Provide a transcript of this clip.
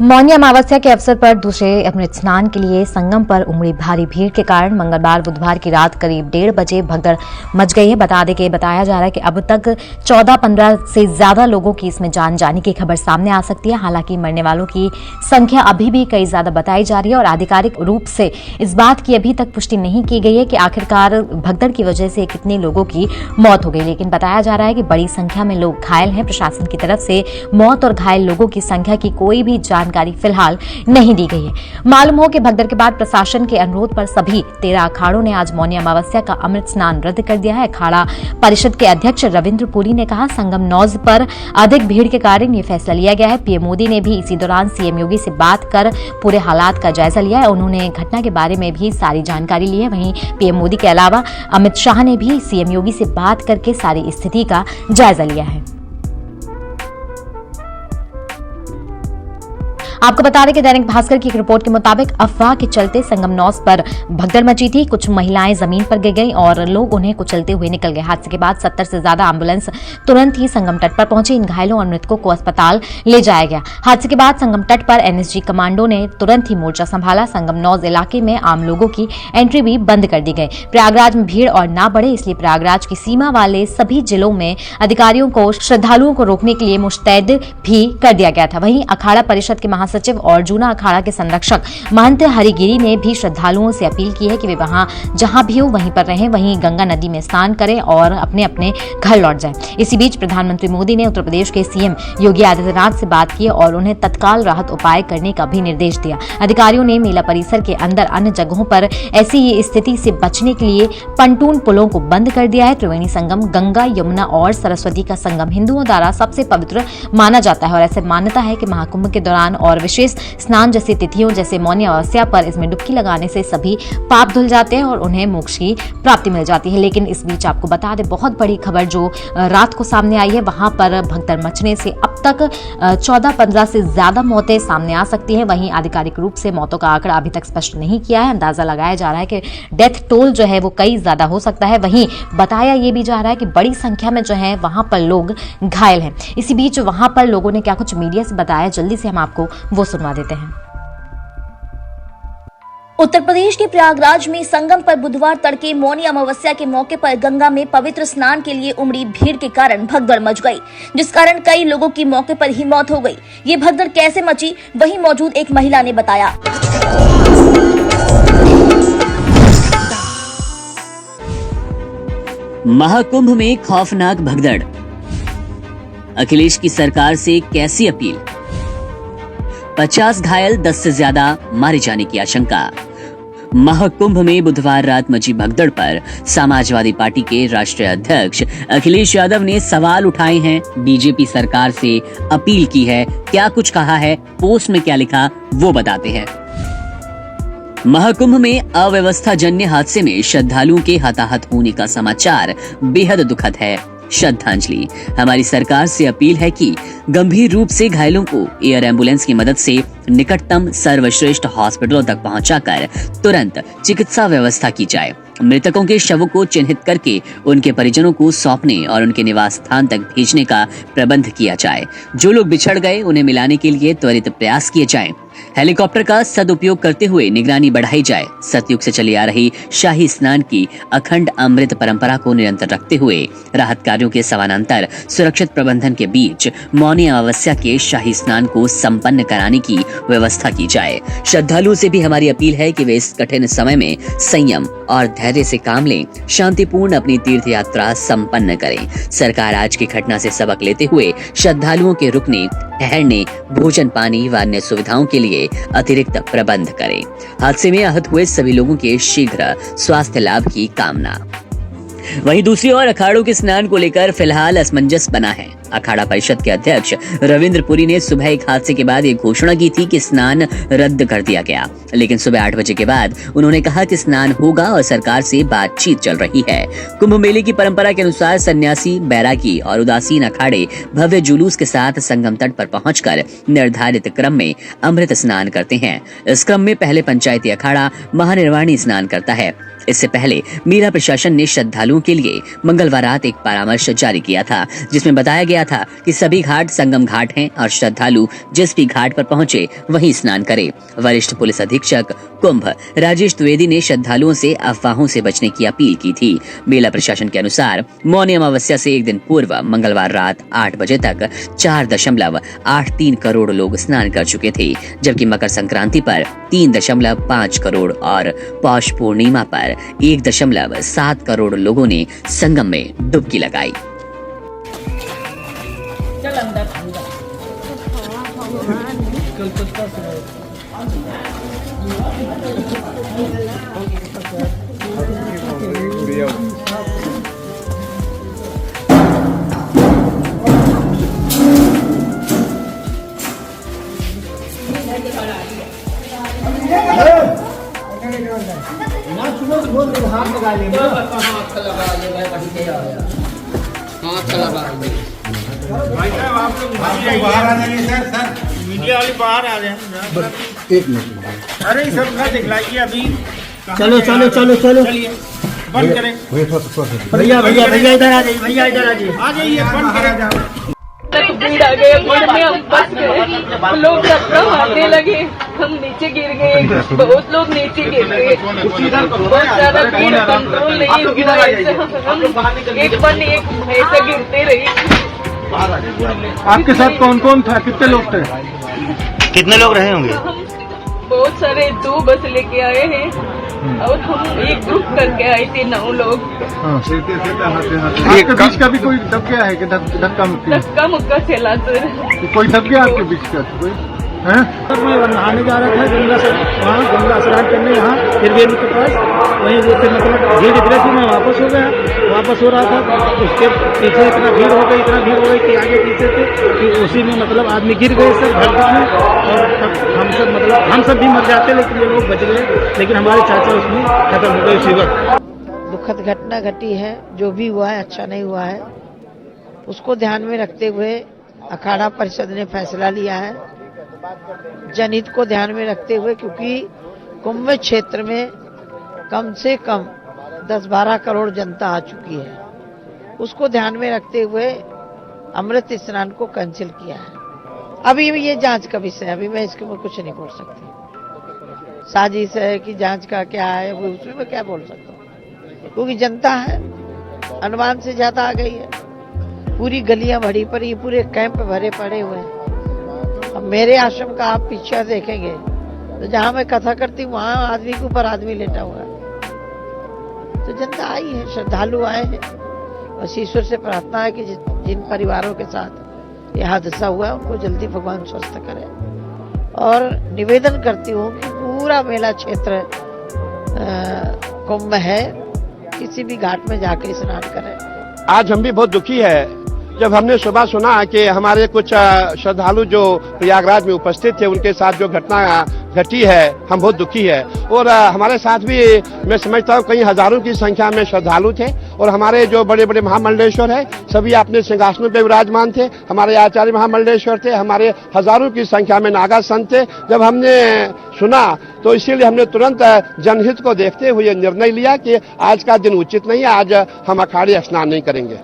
मौनी अमावस्या के अवसर पर दूसरे अमृत स्नान के लिए संगम पर उमड़ी भारी भीड़ के कारण मंगलवार बुधवार की रात करीब 1:30 बजे भगदड़ मच गई है। बताया जा रहा है कि अब तक 14-15 से ज्यादा लोगों की इसमें जान जाने की खबर सामने आ सकती है। हालांकि मरने वालों की संख्या अभी भी कई ज्यादा बताई जा रही है और आधिकारिक रूप से इस बात की अभी तक पुष्टि नहीं की गई है कि आखिरकार भगदड़ की वजह से कितने लोगों की मौत हो गई। लेकिन बताया जा रहा है कि बड़ी संख्या में लोग घायल हैं। प्रशासन की तरफ से मौत और घायल लोगों की संख्या की कोई भी जानकारी फिलहाल नहीं दी गई है। मालूम हो कि भगदड़ के बाद प्रशासन के अनुरोध पर सभी 13 अखाड़ों ने आज मौनी अमावस्या का अमृत स्नान रद्द कर दिया है। अखाड़ा परिषद के अध्यक्ष रविंद्र पुरी ने कहा, संगम नौज पर अधिक भीड़ के कारण ये फैसला लिया गया है। पीएम मोदी ने भी इसी दौरान सीएम योगी से बात कर पूरे हालात का जायजा लिया है। उन्होंने घटना के बारे में भी सारी जानकारी ली है। वहीं पीएम मोदी के अलावा अमित शाह ने भी सीएम योगी से बात करके सारी स्थिति का जायजा लिया है। आपको बता दें कि दैनिक भास्कर की एक रिपोर्ट के मुताबिक अफवाह के चलते संगम नौज पर भगदड़ मची थी। कुछ महिलाएं जमीन पर गिर गईं और लोग उन्हें कुचलते हुए निकल गए। हादसे के बाद 70 से ज्यादा एम्बुलेंस तुरंत ही संगम तट पर पहुंची। इन घायलों और मृतकों को अस्पताल ले जाया गया। हादसे के बाद संगम तट पर एनएसजी कमांडो ने तुरंत ही मोर्चा संभाला। संगम नौज इलाके में आम लोगों की एंट्री भी बंद कर दी गई। प्रयागराज में भीड़ और ना बढ़े इसलिए प्रयागराज की सीमा वाले सभी जिलों में अधिकारियों को श्रद्धालुओं को रोकने के लिए मुस्तैद भी कर दिया गया था। वहीं अखाड़ा परिषद के सचिव और जूना अखाड़ा के संरक्षक महंत हरिगिरी ने भी श्रद्धालुओं से अपील की है कि वे वहां जहां भी हो वहीं पर रहें, वहीं गंगा नदी में स्नान करें और अपने अपने घर लौट जाएं। इसी बीच प्रधानमंत्री मोदी ने उत्तर प्रदेश के सीएम योगी आदित्यनाथ से बात की और उन्हें तत्काल राहत उपाय करने का भी निर्देश दिया। अधिकारियों ने मेला परिसर के अंदर अन्य जगहों पर ऐसी ही स्थिति से बचने के लिए पंटून पुलों को बंद कर दिया है। त्रिवेणी संगम गंगा, यमुना और सरस्वती का संगम हिंदुओं द्वारा सबसे पवित्र माना जाता है और ऐसे मान्यता है कि महाकुंभ के दौरान और विशेष स्नान जैसी तिथियों जैसे मौनी अमावस्या पर इसमें डुबकी लगाने से सभी पाप धुल जाते हैं और उन्हें मोक्ष की प्राप्ति मिल जाती है। लेकिन इस बीच आपको बता दें, बहुत बड़ी खबर जो रात को सामने आई है, वहां पर भगदड़ मचने से अब तक 14-15 से ज्यादा मौतें सामने आ सकती हैं। वहीं आधिकारिक रूप से मौतों का आंकड़ा अभी तक स्पष्ट नहीं किया है। अंदाजा लगाया जा रहा है कि डेथ टोल जो है वो कई ज्यादा हो सकता है। वहीं बताया ये भी जा रहा है कि बड़ी संख्या में जो है वहां पर लोग घायल हैं। इसी बीच वहां पर लोगों ने क्या कुछ मीडिया से बताया, जल्दी से हम आपको वो सुनवा देते हैं। उत्तर प्रदेश के प्रयागराज में संगम पर बुधवार तड़के मौनी अमावस्या के मौके पर गंगा में पवित्र स्नान के लिए उमड़ी भीड़ के कारण भगदड़ मच गई, जिस कारण कई लोगों की मौके पर ही मौत हो गई। ये भगदड़ कैसे मची, वहीं मौजूद एक महिला ने बताया। महाकुंभ में खौफनाक भगदड़, अखिलेश की सरकार से कैसी अपील, 50 घायल, 10 से ज्यादा मारे जाने की आशंका। महाकुंभ में बुधवार रात मची भगदड़ पर समाजवादी पार्टी के राष्ट्रीय अध्यक्ष अखिलेश यादव ने सवाल उठाए हैं, बीजेपी सरकार से अपील की है। क्या कुछ कहा है, पोस्ट में क्या लिखा, वो बताते हैं। महाकुंभ में अव्यवस्था जन्य हादसे में श्रद्धालुओं के हताहत होने का समाचार बेहद दुखद है। श्रद्धांजलि, हमारी सरकार से अपील है कि गंभीर रूप से घायलों को एयर एम्बुलेंस की मदद से निकटतम सर्वश्रेष्ठ हॉस्पिटलों तक पहुंचाकर तुरंत चिकित्सा व्यवस्था की जाए। मृतकों के शवों को चिन्हित करके उनके परिजनों को सौंपने और उनके निवास स्थान तक भेजने का प्रबंध किया जाए। जो लोग बिछड़ गए उन्हें मिलाने के लिए त्वरित प्रयास किए जाएं। हेलीकॉप्टर का सदुपयोग करते हुए निगरानी बढ़ाई जाए। सतयुग से चली आ रही शाही स्नान की अखंड अमृत परंपरा को निरंतर रखते हुए राहत कार्यों के समानांतर सुरक्षित प्रबंधन के बीच मौनी अमावस्या के शाही स्नान को संपन्न कराने की व्यवस्था की जाए। श्रद्धालुओं से भी हमारी अपील है कि वे इस कठिन समय में संयम और धैर्य से काम लें, शांतिपूर्ण अपनी तीर्थ यात्रा संपन्न करें। सरकार आज की घटना से सबक लेते हुए श्रद्धालुओं के रुकने, ठहरने, भोजन पानी व अन्य सुविधाओं के लिए अतिरिक्त प्रबंध करें। हादसे में आहत हुए सभी लोगों के शीघ्र स्वास्थ्य लाभ की कामना। वहीं दूसरी ओर अखाड़ों के स्नान को लेकर फिलहाल असमंजस बना है। अखाड़ा परिषद के अध्यक्ष रविंद्र पुरी ने सुबह एक हादसे के बाद ये घोषणा की थी कि स्नान रद्द कर दिया गया, लेकिन सुबह 8 बजे के बाद उन्होंने कहा कि स्नान होगा और सरकार से बातचीत चल रही है। कुंभ मेले की परंपरा के अनुसार सन्यासी, बैरागी और उदासीन अखाड़े भव्य जुलूस के साथ संगम तट पर पहुंचकर निर्धारित क्रम में अमृत स्नान करते हैं। इस क्रम में पहले पंचायती अखाड़ा महानिर्वाणी स्नान करता है। इससे पहले मेला प्रशासन ने श्रद्धालुओं के लिए मंगलवार रात एक परामर्श जारी किया था, जिसमें बताया गया था कि सभी घाट संगम घाट हैं और श्रद्धालु जिस भी घाट पर पहुंचे वहीं स्नान करें। वरिष्ठ पुलिस अधीक्षक कुंभ राजेश द्विवेदी ने श्रद्धालुओं से अफवाहों से बचने की अपील की थी। मेला प्रशासन के अनुसार मौनी अमावस्या से एक दिन पूर्व मंगलवार रात 8 बजे तक 4.83 करोड़ लोग स्नान कर चुके थे, जबकि मकर संक्रांति पर 3.5 करोड़ और पौष पूर्णिमा पर 1.7 करोड़ लोगों ने संगम में डुबकी लगाई। बाहर आ जाइए सर मीडिया वाले बाहर आ जाए। एक मिनट, अरे सब ना दिखलाइए अभी। चलो चलो चलो चलो चलिए बंद करें। भैया भैया भैया इधर आ जाइए, भैया इधर आ जाइए, बंद करें। भीड़ आ गए, भीड़ में हम फंस गए, लोग धक्का मारने लगे, हम नीचे गिर गए, बहुत लोग नीचे गिर गए, बहुत ज्यादा भीड़ कंट्रोल नहीं हुआ, हम एक पन एक ऐसे गिरते रहे। आपके साथ कौन कौन था, कितने लोग थे? कितने लोग रहे होंगे? हम बहुत सारे 2 बस लेके आए हैं और हम एक ग्रुप करके आए थे 9 लोग। आपके बीच का भी कोई दब गया है कि धक्का मुक्का चला सर? कोई दब गया आपके बीच का कोई? मैं नहाने जा रहा था गंगा से, वहाँ गंगा स्नान करने, यहाँ त्रिवेणी के पास, वहीं जैसे मतलब भीड़ दिख रही थी, मैं वापस हो गया, वापस हो रहा था, उसके पीछे इतना भीड़ हो गई कि आगे पीछे थे कि उसी में मतलब आदमी गिर गए सब भड़का में, और हम सब भी मर जाते, लेकिन ये लोग बच गए, लेकिन हमारे चाचा उसमें खत्म हो गए उसी वक्त। दुखद घटना घटी है, जो भी हुआ है अच्छा नहीं हुआ है, उसको ध्यान में रखते हुए अखाड़ा परिषद ने फैसला लिया है, जनहित को ध्यान में रखते हुए, क्योंकि कुंभ क्षेत्र में कम से कम 10-12 करोड़ जनता आ चुकी है, उसको ध्यान में रखते हुए अमृत स्नान को कैंसिल किया है। अभी ये जांच का विषय है, अभी मैं इसके ऊपर कुछ नहीं बोल सकती। साजिश है कि जांच का क्या है वो, उसमें मैं क्या बोल सकता हूँ, क्योंकि जनता है अनुमान से ज्यादा आ गई है, पूरी गलियां भरी पड़ी, पूरे कैंप भरे पड़े हुए हैं। अब मेरे आश्रम का आप पीछे देखेंगे तो जहां मैं कथा करती हूँ वहां आदमी के ऊपर आदमी लेटा हुआ है। तो जनता आई है, श्रद्धालु आए हैं, बस ईश्वर से प्रार्थना है कि जिन परिवारों के साथ यह हादसा हुआ है उनको जल्दी भगवान स्वस्थ करे, और निवेदन करती हूँ कि पूरा मेला क्षेत्र कुंभ है, किसी भी घाट में जाकर स्नान करें। आज हम भी बहुत दुखी है जब हमने सुबह सुना कि हमारे कुछ श्रद्धालु जो प्रयागराज में उपस्थित थे उनके साथ जो घटना घटी है, हम बहुत दुखी है। और हमारे साथ भी मैं समझता हूँ कई हजारों की संख्या में श्रद्धालु थे, और हमारे जो बड़े बड़े महामंडलेश्वर है सभी अपने सिंहासनों पर विराजमान थे, हमारे आचार्य महामंडलेश्वर थे, हमारे हजारों की संख्या में नागा संत थे। जब हमने सुना तो इसीलिए हमने तुरंत जनहित को देखते हुए निर्णय लिया कि आज का दिन उचित नहीं है, आज हम अखाड़े स्नान नहीं करेंगे।